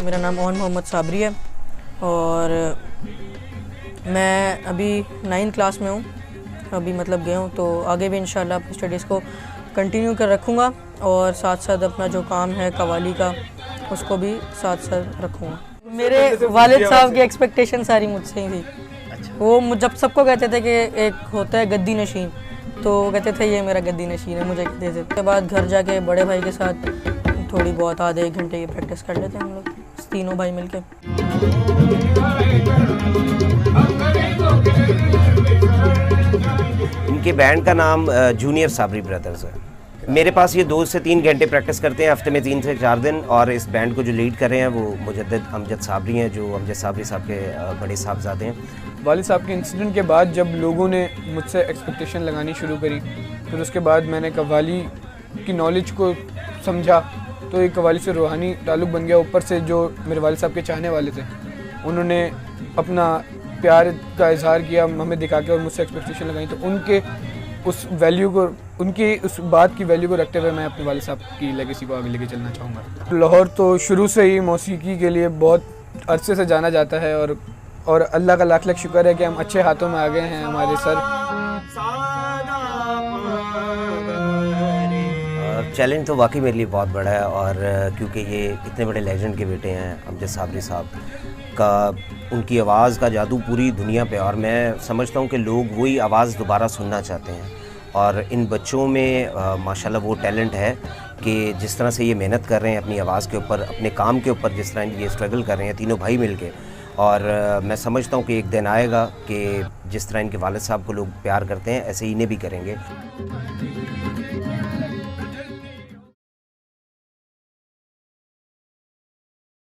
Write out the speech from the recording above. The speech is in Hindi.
मेरा नाम मोहम्मद साबरी है और मैं अभी 9th क्लास में हूँ। अभी मतलब गया हूँ, तो आगे भी इंशाल्लाह अपनी स्टडीज़ को कंटिन्यू कर रखूँगा और साथ साथ अपना जो काम है कवाली का उसको भी साथ साथ रखूँगा। मेरे वालिद साहब की एक्सपेक्टेशन सारी मुझसे ही थी। वो जब सबको कहते थे कि एक होता है गद्दी नशीन, तो वो कहते थे ये मेरा गद्दी नशीन है, मुझे कहते थे। उसके बाद घर जाके बड़े भाई के साथ थोड़ी बहुत आधे एक घंटे की प्रैक्टिस कर लेते हैं हम लोग तीनों भाई मिलके। इनके बैंड का नाम जूनियर साबरी ब्रदर्स है। मेरे पास ये 2 से 3 घंटे प्रैक्टिस करते हैं हफ्ते में 3 से 4 दिन, और इस बैंड को जो लीड कर रहे हैं वो मुजद्दिद अमजद साबरी हैं, जो अमजद साबरी साहब के बड़े साहबजादे हैं। वालिद साहब के इंसिडेंट के बाद जब लोगों ने मुझसे एक्सपेक्टेशन लगानी शुरू करी, फिर उसके बाद मैंने कव्वाली की नॉलेज को समझा, तो एक कव्वाली से रूहानी ताल्लुक़ बन गया। ऊपर से जो मेरे वालिद साहब के चाहने वाले थे उन्होंने अपना प्यार का इजहार किया हमें दिखा के, और मुझसे एक्सपेक्टेशन लगाई, तो उनके उस वैल्यू को, उनकी उस बात की वैल्यू को रखते हुए मैं अपने वालिद साहब की लेगेसी को आगे लेके चलना चाहूँगा। लाहौर तो शुरू से ही मौसीकी के लिए बहुत अरसे से जाना जाता है, और अल्लाह का लाख लाख शुक्र है कि हम अच्छे हाथों में आ गए हैं। हमारे सर चैलेंज तो वाकई मेरे लिए बहुत बड़ा है, और क्योंकि ये इतने बड़े लेजेंड के बेटे हैं अमजद साबरी साहब का, उनकी आवाज़ का जादू पूरी दुनिया पे, और मैं समझता हूँ कि लोग वही आवाज़ दोबारा सुनना चाहते हैं। और इन बच्चों में माशाल्लाह वो टैलेंट है कि जिस तरह से ये मेहनत कर रहे हैं अपनी आवाज़ के ऊपर, अपने काम के ऊपर, जिस तरह ये स्ट्रगल कर रहे हैं तीनों भाई मिलके, और मैं समझता हूँ कि एक दिन आएगा कि जिस तरह इनके वालिद साहब को लोग प्यार करते हैं ऐसे ही इन्हें भी करेंगे।